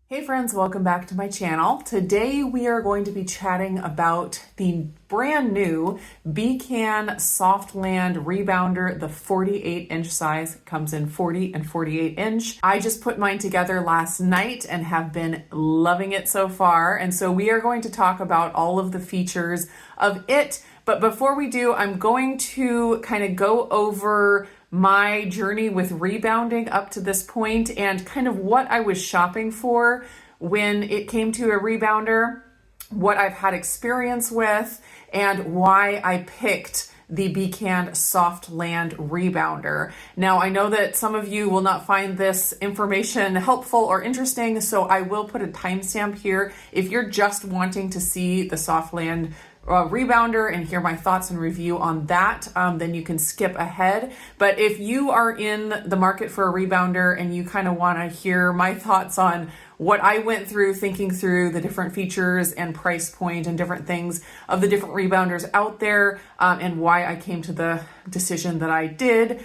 Hey friends, welcome back to my channel. Today we are going to be chatting about the brand new BCAN Softland Rebounder, the 48-inch size. It comes in 40 and 48 inch. I just put mine together last night and have been loving it so far. And so we are going to talk about all of the features of it. But before we do, I'm going to kind of go over my journey with rebounding up to this point and kind of what I was shopping for when it came to a rebounder, what I've had experience with, and why I picked the BCAN Softland Rebounder. Now, I know that some of you will not find this information helpful or interesting, so I will put a timestamp here. If you're just wanting to see the Softland rebounder and hear my thoughts and review on that, then you can skip ahead. But if you are in the market for a rebounder and you kind of want to hear my thoughts on what I went through thinking through the different features and price point and different things of the different rebounders out there, and why I came to the decision that I did,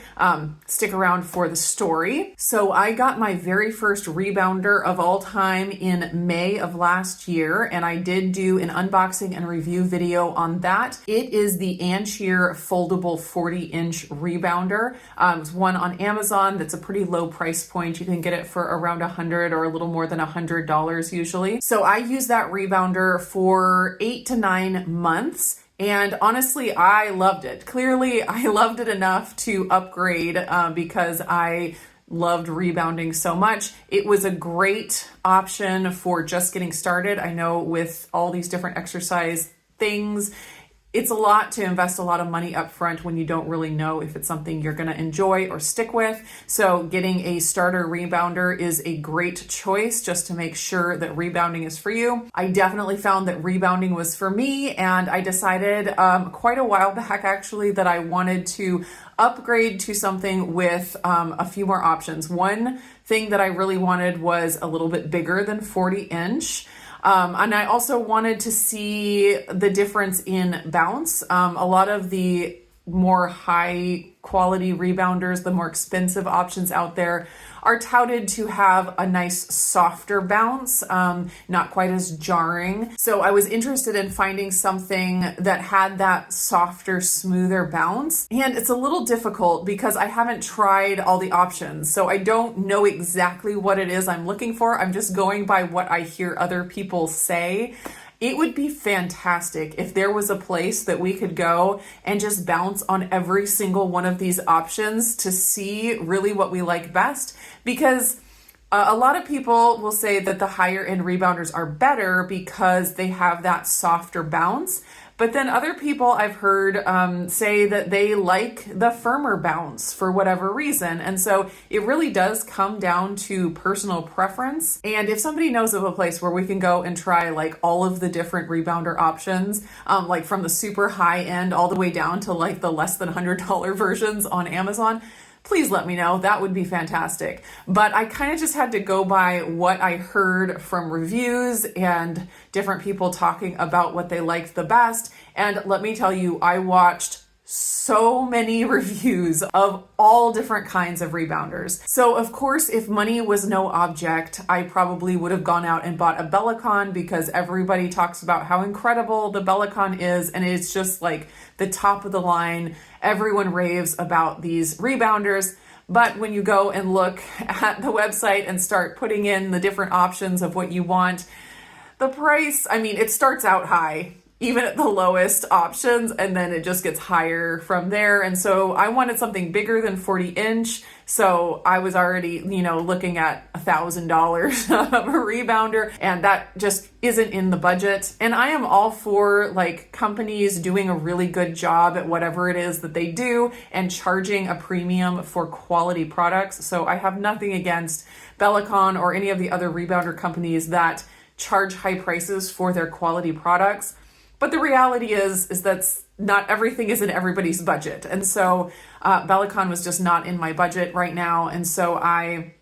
stick around for the story. So I got my very first rebounder of all time in May of last year, and I did do an unboxing and review video on that. It is the Anchier foldable 40-inch rebounder. It's one on Amazon that's a pretty low price point. You can get it for around $100 or a little more than $100 usually. So I used that rebounder for 8 to 9 months. And honestly, I loved it. Clearly, I loved it enough to upgrade because I loved rebounding so much. It was a great option for just getting started. I know with all these different exercise things, it's a lot to invest a lot of money up front when you don't really know if it's something you're going to enjoy or stick with. So getting a starter rebounder is a great choice just to make sure that rebounding is for you. I definitely found that rebounding was for me, and I decided quite a while back actually that I wanted to upgrade to something with a few more options. One thing that I really wanted was a little bit bigger than 40-inch. And I also wanted to see the difference in bounce. A lot of the more high quality rebounders, the more expensive options out there, are touted to have a nice softer bounce, not quite as jarring. So I was interested in finding something that had that softer, smoother bounce. And it's a little difficult because I haven't tried all the options. So I don't know exactly what it is I'm looking for. I'm just going by what I hear other people say. It would be fantastic if there was a place that we could go and just bounce on every single one of these options to see really what we like best. Because a lot of people will say that the higher end rebounders are better because they have that softer bounce. But then other people I've heard say that they like the firmer bounce for whatever reason. And so it really does come down to personal preference. And if somebody knows of a place where we can go and try like all of the different rebounder options, like from the super high end all the way down to like the less than $100 versions on Amazon, please let me know. That would be fantastic. But I kind of just had to go by what I heard from reviews and different people talking about what they liked the best. And let me tell you, I watched so many reviews of all different kinds of rebounders. So of course, if money was no object, I probably would have gone out and bought a Beavercreek because everybody talks about how incredible the Beavercreek is. And it's just like the top of the line. Everyone raves about these rebounders. But when you go and look at the website and start putting in the different options of what you want, the price, I mean, it starts out high, even at the lowest options, and then it just gets higher from there. And so I wanted something bigger than 40-inch. So I was already, looking at $1,000 of a rebounder, and that just isn't in the budget. And I am all for like companies doing a really good job at whatever it is that they do and charging a premium for quality products. So I have nothing against Beavercreek or any of the other rebounder companies that charge high prices for their quality products. But the reality is that's not everything is in everybody's budget. And so Beavercreek was just not in my budget right now. And so I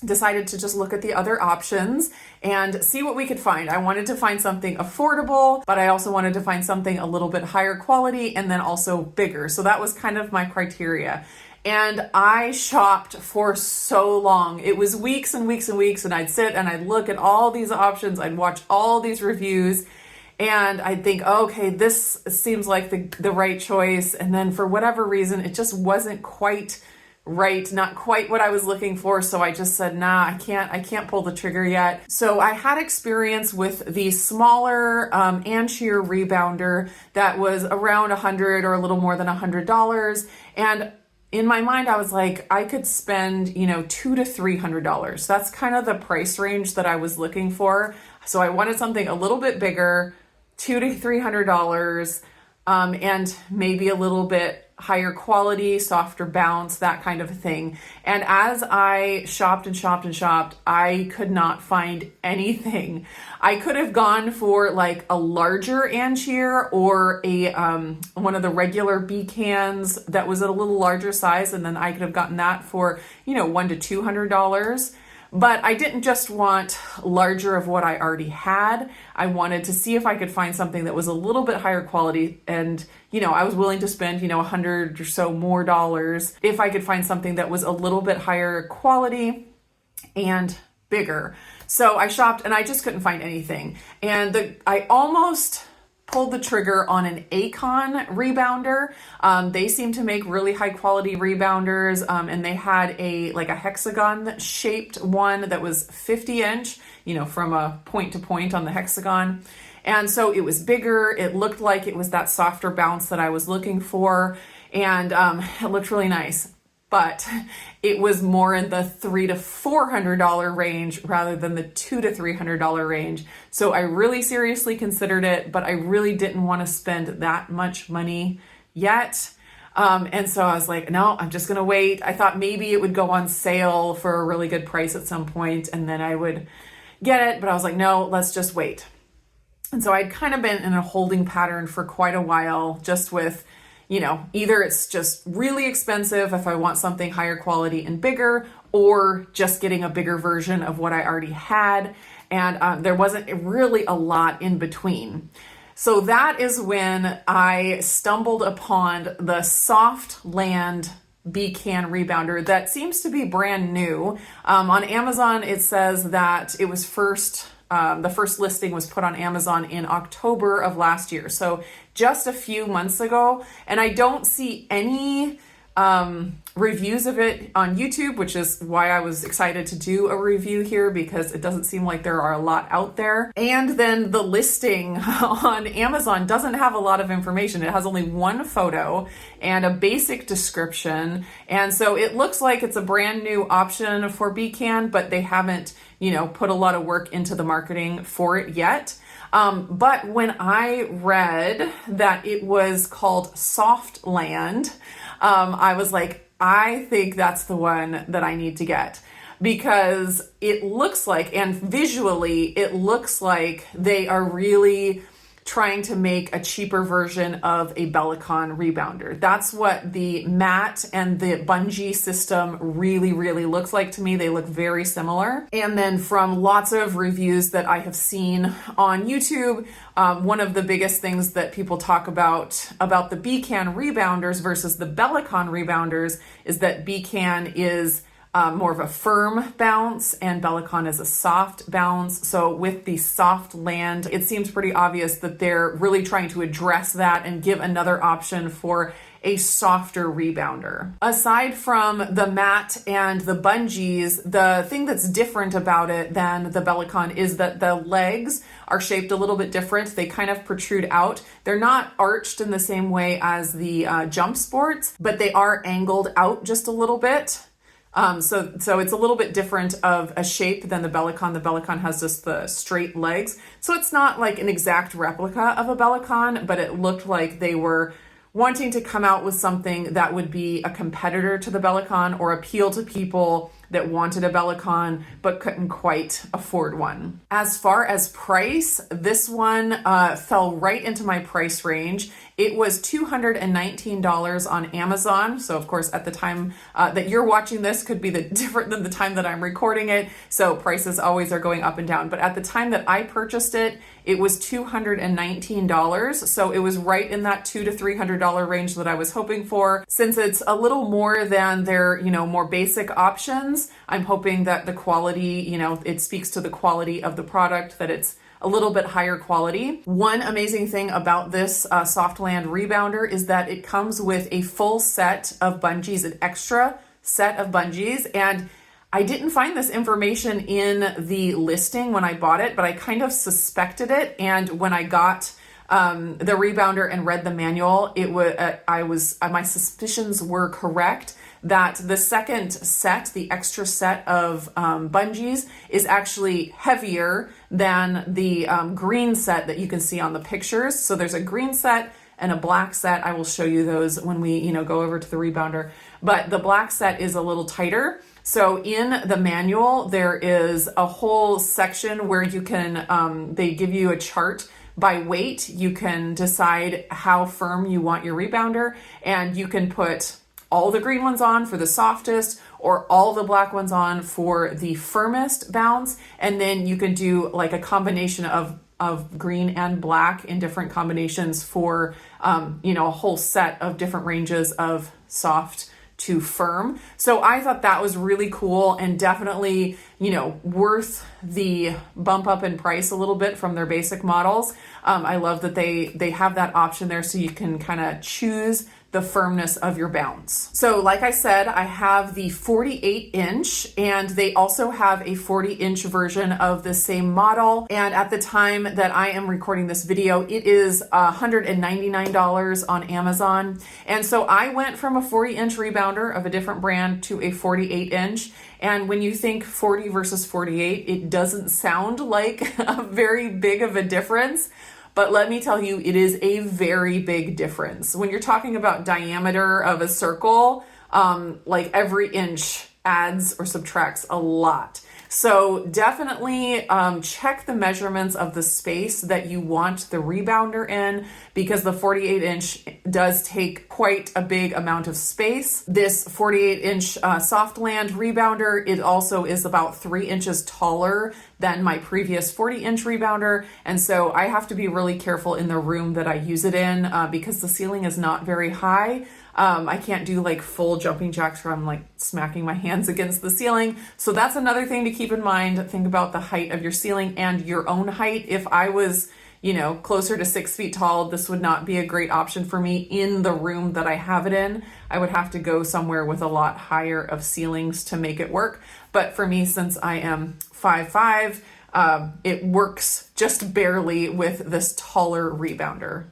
decided to just look at the other options and see what we could find. I wanted to find something affordable, but I also wanted to find something a little bit higher quality and then also bigger. So that was kind of my criteria. And I shopped for so long. It was weeks and weeks and weeks, and I'd sit and I'd look at all these options, I'd watch all these reviews, and I'd think, okay, this seems like the right choice. And then for whatever reason, it just wasn't quite right, not quite what I was looking for. So I just said, nah, I can't pull the trigger yet. So I had experience with the smaller Anchier rebounder that was around $100 or a little more than $100. And in my mind, I was like, I could spend, $200 to $300. That's kind of the price range that I was looking for. So I wanted something a little bit bigger, $200 to $300, and maybe a little bit higher quality, softer bounce, that kind of thing. And as I shopped and shopped and shopped, I could not find anything. I could have gone for like a larger Anchier or a one of the regular BCANs that was at a little larger size, and then I could have gotten that for $100 to $200. But I didn't just want larger of what I already had. I wanted to see if I could find something that was a little bit higher quality, and I was willing to spend $100 or so more dollars if I could find something that was a little bit higher quality and bigger. So I shopped and I just couldn't find anything. And I almost pulled the trigger on an ACON rebounder. They seem to make really high quality rebounders, and they had a hexagon shaped one that was 50 inch, from a point to point on the hexagon. And so it was bigger. It looked like it was that softer bounce that I was looking for, and it looked really nice. But it was more in the $300 to $400 range rather than the $200 to $300 range. So I really seriously considered it, but I really didn't want to spend that much money yet. And so I was like, no, I'm just going to wait. I thought maybe it would go on sale for a really good price at some point, and then I would get it. But I was like, no, let's just wait. And so I'd kind of been in a holding pattern for quite a while, just with either it's just really expensive if I want something higher quality and bigger, or just getting a bigger version of what I already had. And there wasn't really a lot in between. So that is when I stumbled upon the Softland BCAN rebounder that seems to be brand new. On Amazon, it says that it was the first listing was put on Amazon in October of last year. So just a few months ago. And I don't see any reviews of it on YouTube, which is why I was excited to do a review here, because it doesn't seem like there are a lot out there. And then the listing on Amazon doesn't have a lot of information. It has only one photo and a basic description. And so it looks like it's a brand new option for BCAN, but they haven't, put a lot of work into the marketing for it yet. But when I read that it was called Softland, I was like, I think that's the one that I need to get, because it looks like, and visually, it looks like they are really trying to make a cheaper version of a Beavercreek rebounder. That's what the mat and the bungee system really, really looks like to me. They look very similar. And then from lots of reviews that I have seen on YouTube, one of the biggest things that people talk about the BCAN rebounders versus the Beavercreek rebounders is that BCAN is more of a firm bounce and Beavercreek is a soft bounce. So with the Softland, it seems pretty obvious that they're really trying to address that and give another option for a softer rebounder. Aside from the mat and the bungees, the thing that's different about it than the Beavercreek is that the legs are shaped a little bit different. They kind of protrude out. They're not arched in the same way as the jump sports, but they are angled out just a little bit. So it's a little bit different of a shape than the Beavercreek. The Beavercreek has just the straight legs. So it's not like an exact replica of a Beavercreek, but it looked like they were wanting to come out with something that would be a competitor to the Beavercreek or appeal to people that wanted a Bellicon but couldn't quite afford one. As far as price, this one fell right into my price range. It was $219 on Amazon. So of course, at the time that you're watching this could be different than the time that I'm recording it. So prices always are going up and down. But at the time that I purchased it, it was $219. So it was right in that $200 to $300 range that I was hoping for. Since it's a little more than their, more basic options, I'm hoping that the quality, it speaks to the quality of the product, that it's a little bit higher quality. One amazing thing about this Softland Rebounder is that it comes with a full set of bungees, an extra set of bungees. And I didn't find this information in the listing when I bought it, but I kind of suspected it. And when I got the Rebounder and read the manual, my suspicions were correct that the second set, the extra set of bungees, is actually heavier than the green set that you can see on the pictures. So there's a green set and a black set. I will show you those when we go over to the Rebounder. But the black set is a little tighter. So in the manual, there is a whole section where you can, they give you a chart by weight. You can decide how firm you want your Rebounder, and you can put all the green ones on for the softest or all the black ones on for the firmest bounce. And then you can do like a combination of green and black in different combinations for, a whole set of different ranges of soft to firm. So I thought that was really cool and definitely, worth the bump up in price a little bit from their basic models. I love that they have that option there so you can kind of choose the firmness of your bounce. So like I said, I have the 48 inch and they also have a 40-inch version of the same model. And at the time that I am recording this video, it is $199 on Amazon. And so I went from a 40-inch Rebounder of a different brand to a 48-inch. And when you think 40 versus 48, it doesn't sound like a very big of a difference. But let me tell you, it is a very big difference. When you're talking about diameter of a circle, like every inch adds or subtracts a lot. So definitely check the measurements of the space that you want the Rebounder in, because the 48-inch does take quite a big amount of space. This 48-inch Softland Rebounder, it also is about 3 inches taller than my previous 40-inch Rebounder. And so I have to be really careful in the room that I use it in because the ceiling is not very high. I can't do like full jumping jacks where I'm like smacking my hands against the ceiling. So that's another thing to keep in mind. Think about the height of your ceiling and your own height. If I was, closer to 6 feet tall, this would not be a great option for me in the room that I have it in. I would have to go somewhere with a lot higher of ceilings to make it work. But for me, since I am 5'5", it works just barely with this taller Rebounder.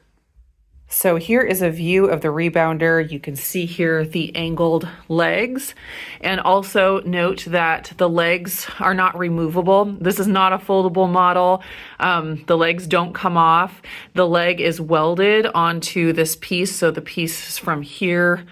So here is a view of the Rebounder. You can see here the angled legs, and also note that the legs are not removable. This is not a foldable model. The legs don't come off. The leg is welded onto this piece. So the piece is from here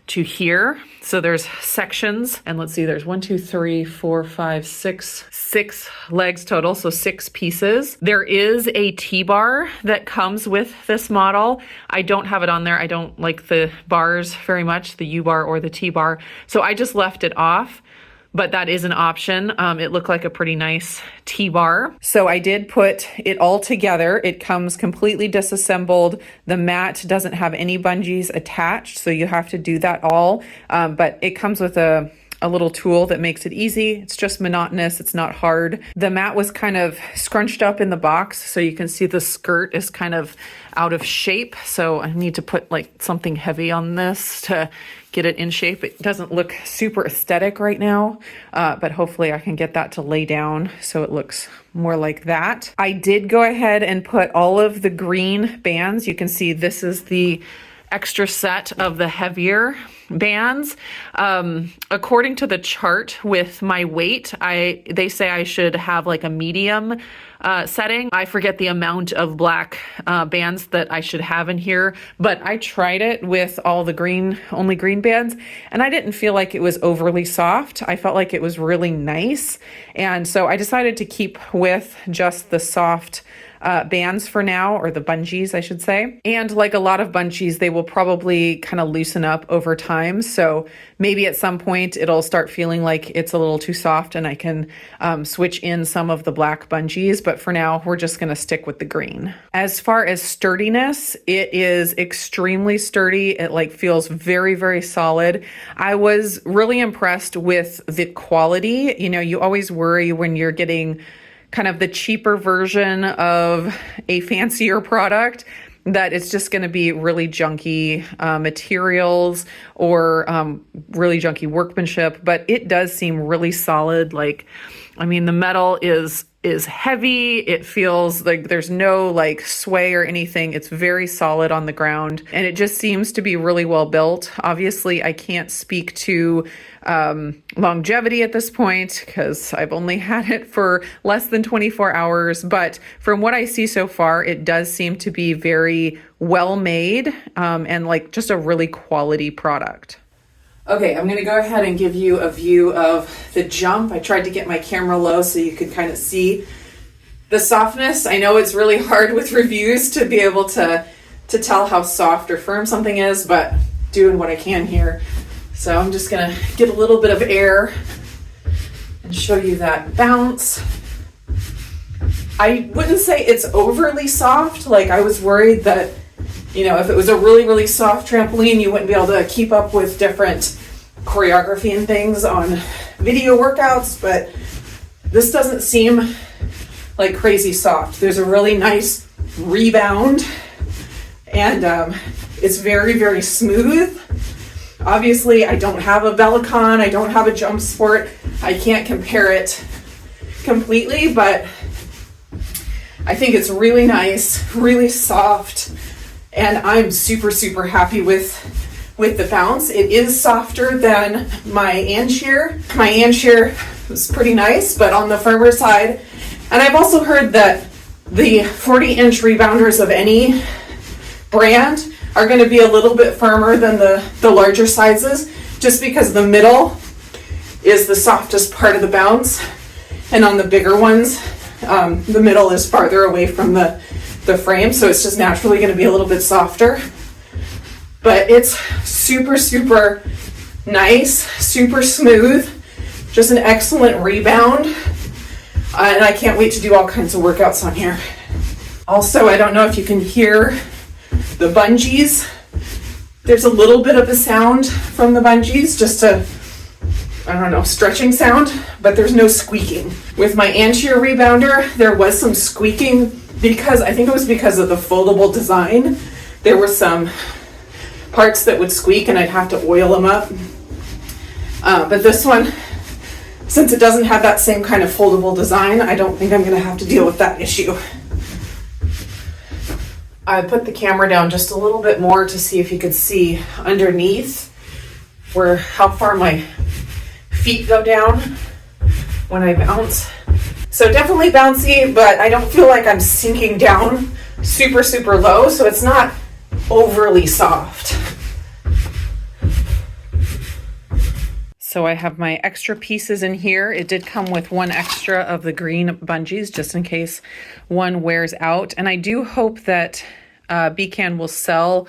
to here. So there's sections, and let's see, there's 6 legs total. So 6 pieces. There is a T-bar that comes with this model. I don't have it on there. I don't like the bars very much, the U-bar or the T-bar. So I just left it off. But that is an option. It looked like a pretty nice T-bar. So I did put it all together. It comes completely disassembled. The mat doesn't have any bungees attached, so you have to do that all. But it comes with a little tool that makes it easy. It's just monotonous. It's not hard. The mat was kind of scrunched up in the box, so you can see the skirt is kind of out of shape. So I need to put like something heavy on this to get it in shape. It doesn't look super aesthetic right now, but hopefully I can get that to lay down so it looks more like that. I did go ahead and put all of the green bands. You can see this is the extra set of the heavier bands. According to the chart with my weight, they say I should have like a medium setting. I forget the amount of black bands that I should have in here, but I tried it with all the only green bands, and I didn't feel like it was overly soft. I felt like it was really nice. And so I decided to keep with just the soft bands for now, or the bungees, I should say. And like a lot of bungees, they will probably kind of loosen up over time. So maybe at some point it'll start feeling like it's a little too soft and I can switch in some of the black bungees. But for now, we're just going to stick with the green. As far as sturdiness, it is extremely sturdy. It like feels very, very solid. I was really impressed with the quality. You know, you always worry when you're getting kind of the cheaper version of a fancier product that it's just going to be really junky materials or really junky workmanship, but it does seem really solid. Like, I mean, the metal is heavy. It feels like there's no like sway or anything. It's very solid on the ground, and it just seems to be really well built. Obviously, I can't speak to longevity at this point because I've only had it for less than 24 hours. But from what I see so far, it does seem to be very well made and like just a really quality product. Okay, I'm going to go ahead and give you a view of the jump. I tried to get my camera low so you could kind of see the softness. I know it's really hard with reviews to be able to tell how soft or firm something is, but doing what I can here. So I'm just going to get a little bit of air and show you that bounce. I wouldn't say it's overly soft. Like, I was worried that, you know, if it was a really, really soft trampoline, you wouldn't be able to keep up with different choreography and things on video workouts, but this doesn't seem like crazy soft. There's a really nice rebound, and it's very, very smooth. Obviously, I don't have a Belicon, I don't have a Jump Sport. I can't compare it completely, but I think it's really nice, really soft, and I'm super, super happy with the bounce. It is softer than my Anshear. My Anshear was pretty nice, but on the firmer side. And I've also heard that the 40-inch rebounders of any brand are going to be a little bit firmer than the larger sizes, just because the middle is the softest part of the bounce. And on the bigger ones, the middle is farther away from the frame, so it's just naturally going to be a little bit softer. But it's super, super nice, super smooth, just an excellent rebound. And I can't wait to do all kinds of workouts on here. Also, I don't know if you can hear the bungees. There's a little bit of a sound from the bungees, just a, I don't know, stretching sound, but there's no squeaking. With my Anshear rebounder, there was some squeaking because I think it was because of the foldable design. There were some parts that would squeak and I'd have to oil them up. But this one, since it doesn't have that same kind of foldable design, I don't think I'm going to have to deal with that issue. I put the camera down just a little bit more to see if you could see underneath how far my feet go down when I bounce. So definitely bouncy, but I don't feel like I'm sinking down super, super low, so it's not overly soft. So I have my extra pieces in here. It did come with one extra of the green bungees just in case one wears out. And I do hope that BCAN will sell,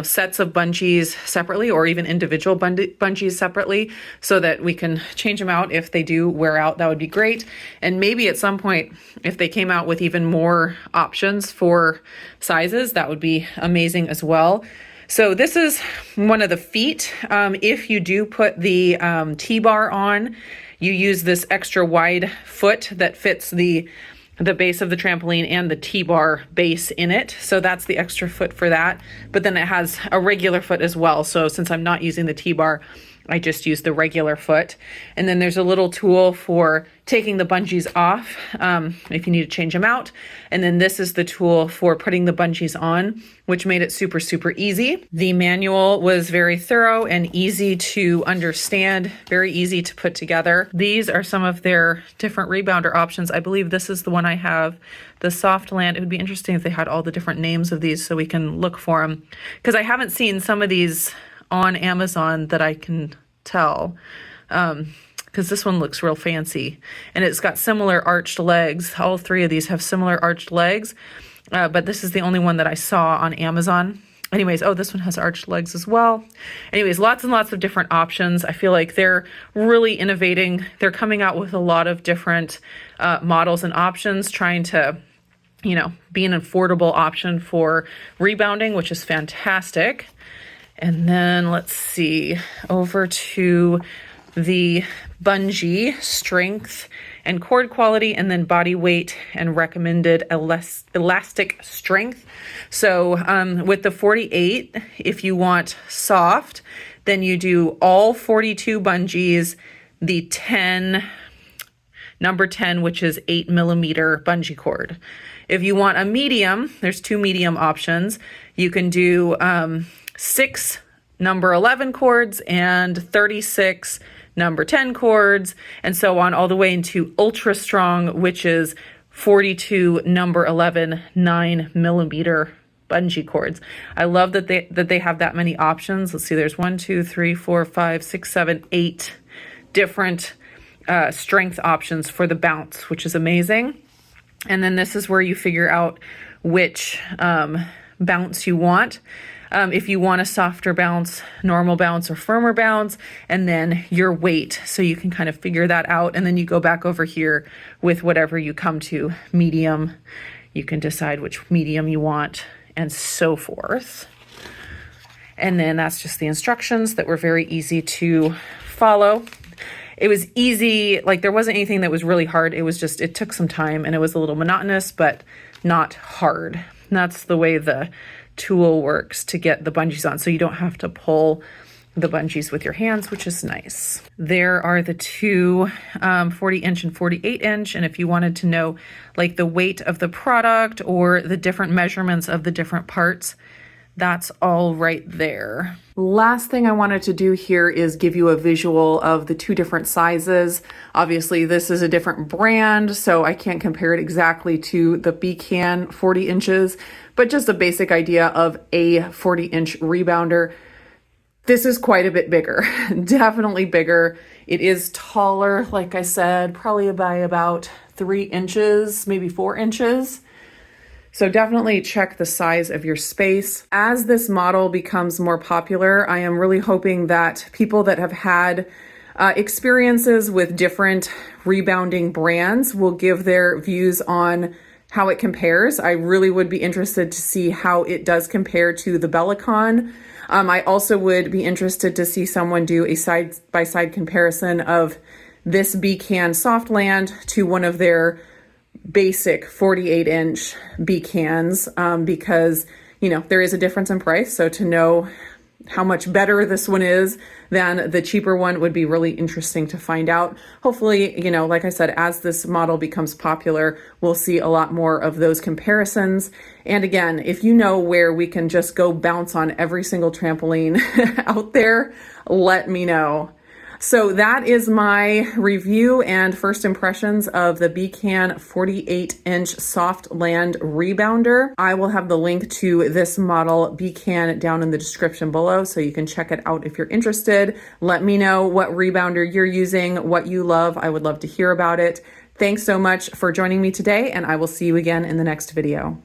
sets of bungees separately or even individual bungees separately so that we can change them out if they do wear out. That would be great. And maybe at some point, if they came out with even more options for sizes, that would be amazing as well. So this is one of the feet. If you do put the T-bar on, you use this extra wide foot that fits the base of the trampoline and the T-bar base in it. So that's the extra foot for that. But then it has a regular foot as well. So since I'm not using the T-bar, I just use the regular foot. And then there's a little tool for taking the bungees off if you need to change them out. And then this is the tool for putting the bungees on, which made it super, super easy. The manual was very thorough and easy to understand, very easy to put together. These are some of their different rebounder options. I believe this is the one I have, the Soft Land. It would be interesting if they had all the different names of these so we can look for them, because I haven't seen some of these on Amazon that I can tell, because this one looks real fancy and it's got similar arched legs. All three of these have similar arched legs, but this is the only one that I saw on Amazon. Anyways, oh, this one has arched legs as well. Anyways, lots and lots of different options. I feel like they're really innovating. They're coming out with a lot of different models and options, trying to, you know, be an affordable option for rebounding, which is fantastic. And then let's see, over to the bungee strength and cord quality, and then body weight and recommended elastic strength. So with the 48, if you want soft, then you do all 42 bungees, the number 10, which is 8mm bungee cord. If you want a medium, there's two medium options. You can do 6 number 11 cords and 36 number 10 cords, and so on, all the way into ultra strong, which is 42 number 11 9mm bungee cords. I love that they have that many options. Let's see, there's 1, 2, 3, 4, 5, 6, 7, 8 different strength options for the bounce, which is amazing. And then this is where you figure out which bounce you want. If you want a softer bounce, normal bounce, or firmer bounce, and then your weight. So you can kind of figure that out. And then you go back over here with whatever you come to. Medium, you can decide which medium you want, and so forth. And then that's just the instructions that were very easy to follow. It was easy, like there wasn't anything that was really hard. It was just, it took some time and it was a little monotonous, but not hard. And that's the way the tool works to get the bungees on, so you don't have to pull the bungees with your hands, which is nice. There are the two 40-inch and 48-inch, and if you wanted to know like the weight of the product or the different measurements of the different parts, that's all right there. Last thing I wanted to do here is give you a visual of the two different sizes. Obviously, this is a different brand, so I can't compare it exactly to the BCAN 40 inches, but just a basic idea of a 40-inch rebounder. This is quite a bit bigger, definitely bigger. It is taller, like I said, probably by about 3 inches, maybe 4 inches. So definitely check the size of your space. As this model becomes more popular, I am really hoping that people that have had experiences with different rebounding brands will give their views on how it compares. I really would be interested to see how it does compare to the Beavercreek. I also would be interested to see someone do a side-by-side comparison of this BCAN Softland to one of their basic 48-inch BCANs, because, you know, there is a difference in price. So to know how much better this one is than the cheaper one would be really interesting to find out. Hopefully, you know, like I said, as this model becomes popular, we'll see a lot more of those comparisons. And again, if you know where we can just go bounce on every single trampoline out there, let me know. So that is my review and first impressions of the BCAN 48-inch Softland Rebounder. I will have the link to this model BCAN down in the description below, so you can check it out if you're interested. Let me know what rebounder you're using, what you love. I would love to hear about it. Thanks so much for joining me today, and I will see you again in the next video.